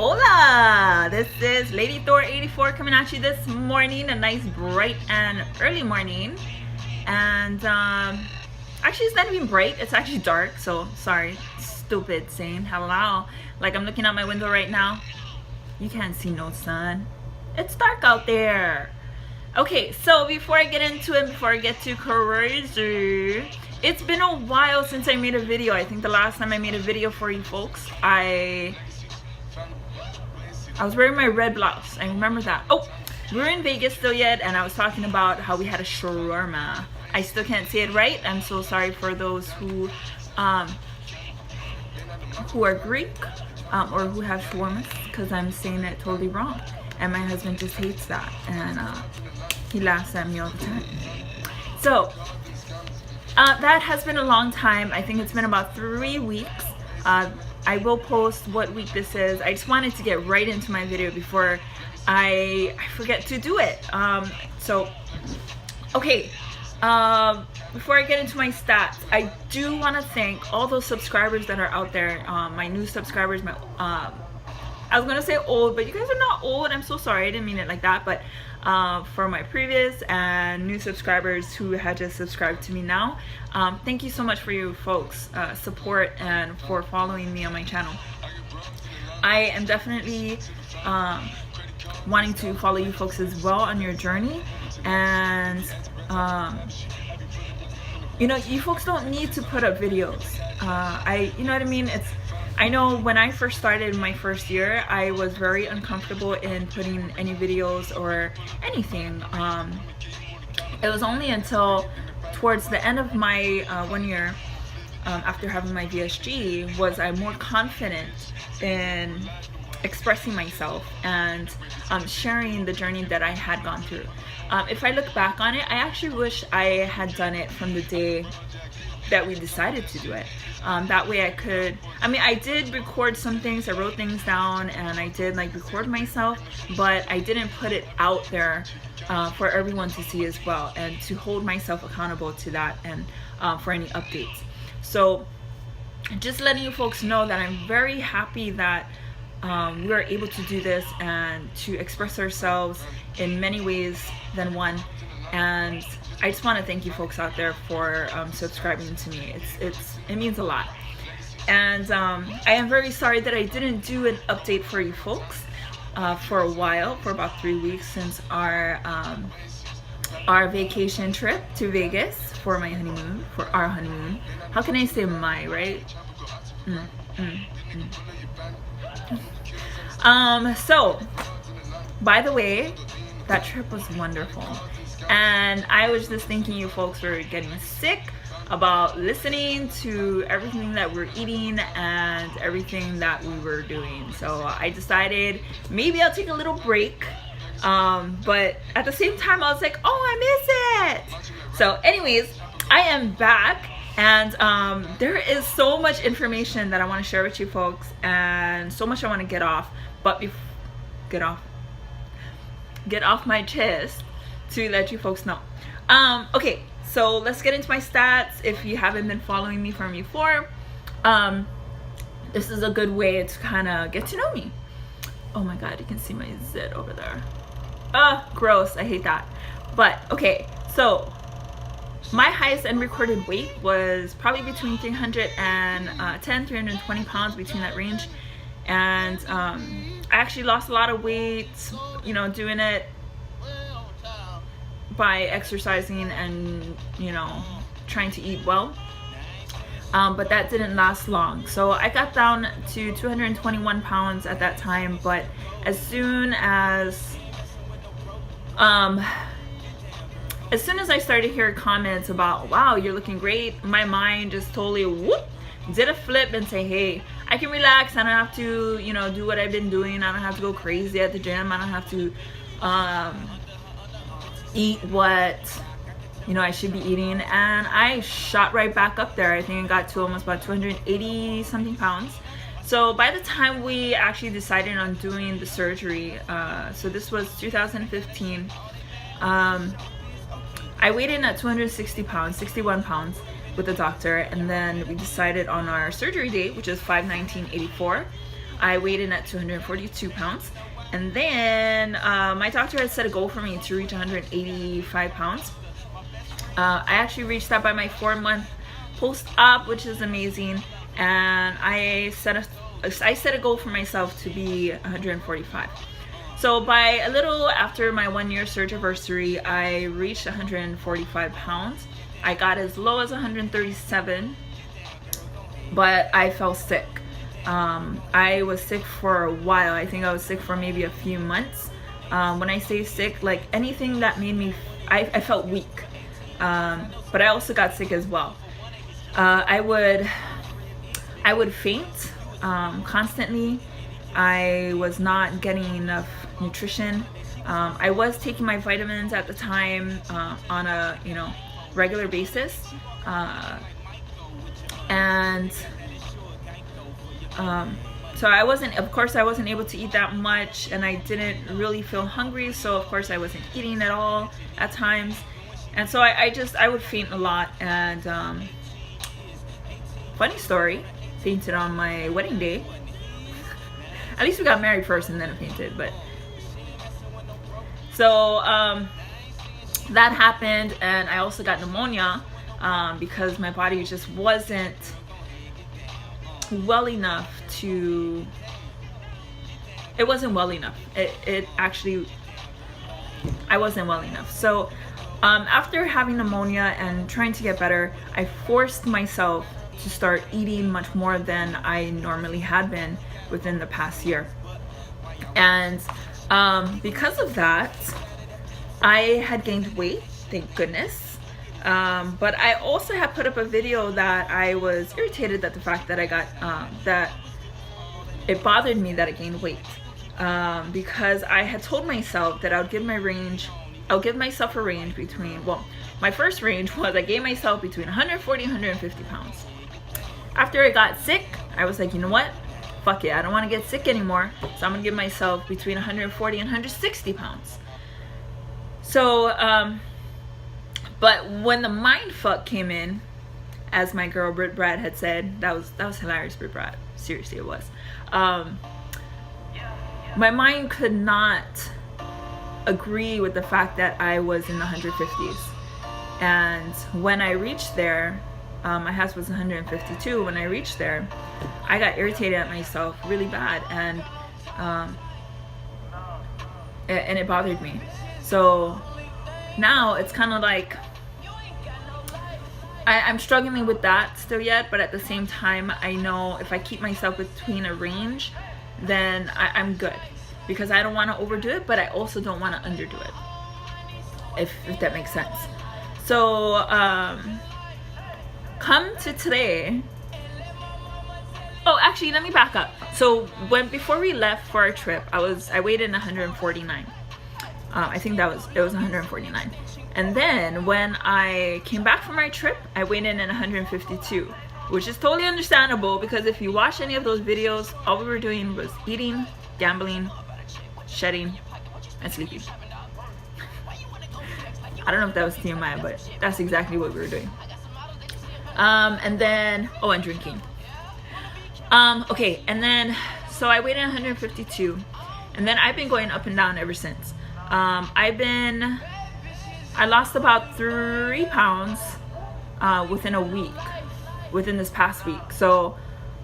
Hola! This is Lady Thor 84 coming at you this morning, a nice bright and early morning. And actually it's not even bright, it's actually dark, so sorry, stupid saying hello. Like I'm looking out my window right now. You can't see no sun. It's dark out there. Okay, so before I get into it, before I get too crazy, it's been a while since I made a video. I think the last time I made a video for you folks, I was wearing my red blouse. I remember that. Oh, we're in Vegas still yet, and I was talking about how we had a shawarma. I still can't say it right. I'm so sorry for those who are Greek or who have shawarmas, because I'm saying it totally wrong. And my husband just hates that, and he laughs at me all the time. So that has been a long time. I think it's been about 3 weeks. I will post what week this is. I just wanted to get right into my video before I forget to do it. Okay, before I get into my stats, I do want to thank all those subscribers that are out there, my new subscribers, I was gonna say old, but you guys are not old. I'm so sorry, I didn't mean it like that. But for my previous and new subscribers who had just subscribed to me now, thank you so much for you folks' support and for following me on my channel. I am definitely wanting to follow you folks as well on your journey, and you know, you folks don't need to put up videos. You know what I mean? I know when I first started my first year, I was very uncomfortable in putting any videos or anything. It was only until towards the end of my 1 year, after having my VSG, was I more confident in expressing myself and sharing the journey that I had gone through. If I look back on it, I actually wish I had done it from the day that we decided to do it. That way I could, I did record some things, I wrote things down, and I did like record myself, but I didn't put it out there for everyone to see as well, and to hold myself accountable to that, and for any updates. So just letting you folks know that I'm very happy that we are able to do this and to express ourselves in many ways than one. And I just want to thank you folks out there for subscribing to me. It means a lot. And I am very sorry that I didn't do an update for you folks for a while, for about 3 weeks, since our vacation trip to Vegas for my honeymoon, for our honeymoon. How can I say my, right? So, by the way, that trip was wonderful. And I was just thinking you folks were getting sick about listening to everything that we're eating and everything that we were doing. So I decided maybe I'll take a little break. But at the same time, I was like, oh, I miss it. So anyways, I am back. And there is so much information that I want to share with you folks, and so much I want to get off. But get off my chest to let you folks know. Okay, so let's get into my stats. If you haven't been following me from before, this is a good way to kind of get to know me. Oh my god, you can see my zit over there. Gross, I hate that. But okay, so my highest unrecorded weight was probably between 320 pounds, between that range. And I actually lost a lot of weight, you know, doing it by exercising and, you know, trying to eat well. But that didn't last long. So I got down to 221 pounds at that time. But as soon as I started hearing comments about, wow, you're looking great, my mind just totally did a flip and say, hey, I can relax. I don't have to, you know, do what I've been doing. I don't have to go crazy at the gym. I don't have to eat what, you know, I should be eating. And I shot right back up there. I think I got to almost about 280 something pounds. So by the time we actually decided on doing the surgery, so this was 2015, I weighed in at 260 pounds, 61 pounds with the doctor, and then we decided on our surgery date, which is 5/19/84, I weighed in at 242 pounds. And then my doctor had set a goal for me to reach 185 pounds. I actually reached that by my 4-month post-op, which is amazing. And I set a goal for myself to be 145. So by a little after my 1-year surge anniversary, I reached 145 pounds. I got as low as 137, but I fell sick. I was sick for a while. I think I was sick for maybe a few months. When I say sick, like anything that made me, I felt weak. But I also got sick as well. I would faint constantly. I was not getting enough nutrition. I was taking my vitamins at the time on a regular basis, and so I wasn't able to eat that much, and I didn't really feel hungry, so of course I wasn't eating at all at times. And so I would faint a lot. And funny story, fainted on my wedding day. At least we got married first and then I fainted. But so that happened, and I also got pneumonia because my body just wasn't well enough to. It wasn't well enough. I wasn't well enough. So after having pneumonia and trying to get better, I forced myself to start eating much more than I normally had been within the past year. And because of that, I had gained weight, thank goodness. But I also had put up a video that I was irritated at the fact that I got, that it bothered me that I gained weight. Because I had told myself that I'll give myself a range between, well, my first range was I gave myself between 140 and 150 pounds. After I got sick, I was like, you know what? Fuck it, I don't want to get sick anymore. So I'm going to give myself between 140 and 160 pounds. So, but when the mind fuck came in, as my girl Britt Brad had said, that was hilarious, Britt Brad. Seriously, it was. My mind could not agree with the fact that I was in the 150s. And when I reached there, my house was 152. When I reached there, I got irritated at myself really bad, and it bothered me. So now it's kind of like I'm struggling with that still yet, but at the same time, I know if I keep myself between a range, then I'm good, because I don't want to overdo it, but I also don't want to underdo it, if that makes sense. So come to today. Oh, actually, let me back up. So before we left for our trip, I weighed in 149. I think it was 149. And then when I came back from my trip, I weighed in at 152, which is totally understandable, because if you watch any of those videos, all we were doing was eating, gambling, shedding, and sleeping. I don't know if that was TMI, but that's exactly what we were doing. And then, and drinking. Okay, and then, so I weighed in 152, and then I've been going up and down ever since. I lost about 3 pounds within a week, within this past week. So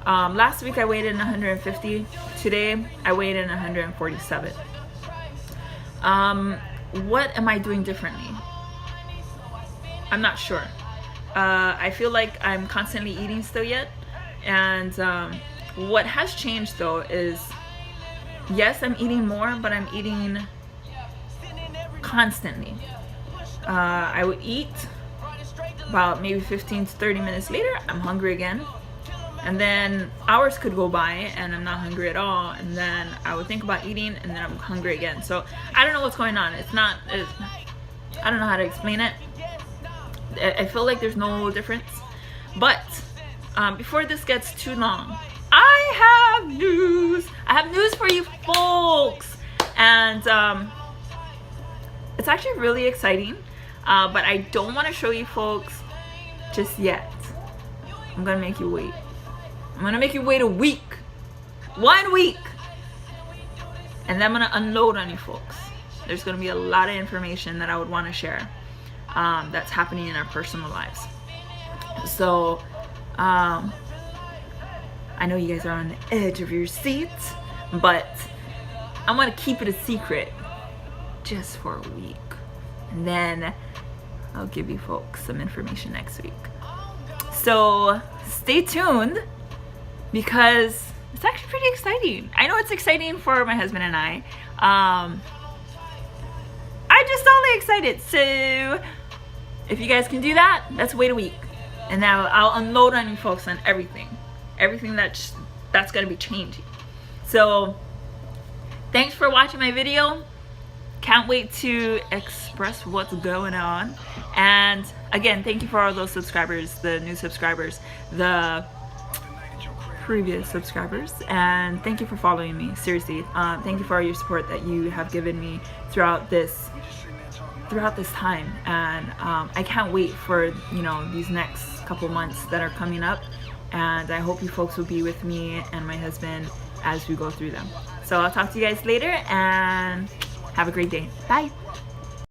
last week I weighed in 150. Today I weighed in 147. What am I doing differently? I'm not sure. I feel like I'm constantly eating still yet. And what has changed though is, yes, I'm eating more, but I'm eating constantly. I would eat, about maybe 15 to 30 minutes later, I'm hungry again. And then hours could go by and I'm not hungry at all. And then I would think about eating and then I'm hungry again. So I don't know what's going on. I don't know how to explain it. I feel like there's no difference. But before this gets too long, I have news. I have news for you folks. And it's actually really exciting. But I don't want to show you folks just yet. I'm gonna make you wait. I'm gonna make you wait a week. 1 week. And then I'm gonna unload on you folks. There's gonna be a lot of information that I would want to share that's happening in our personal lives. So I know you guys are on the edge of your seats, but I'm gonna keep it a secret just for a week, and then I'll give you folks some information next week. So stay tuned, because it's actually pretty exciting. I know it's exciting for my husband and I. I'm just totally excited. So if you guys can do that, let's wait a week, and now I'll unload on you folks on everything that's gonna be changing. So thanks for watching my video. Can't wait to express what's going on. And again, thank you for all those subscribers, the new subscribers, the previous subscribers, and thank you for following me. Seriously, thank you for all your support that you have given me throughout this time. And I can't wait for these next couple months that are coming up, and I hope you folks will be with me and my husband as we go through them. So I'll talk to you guys later, and have a great day. Bye.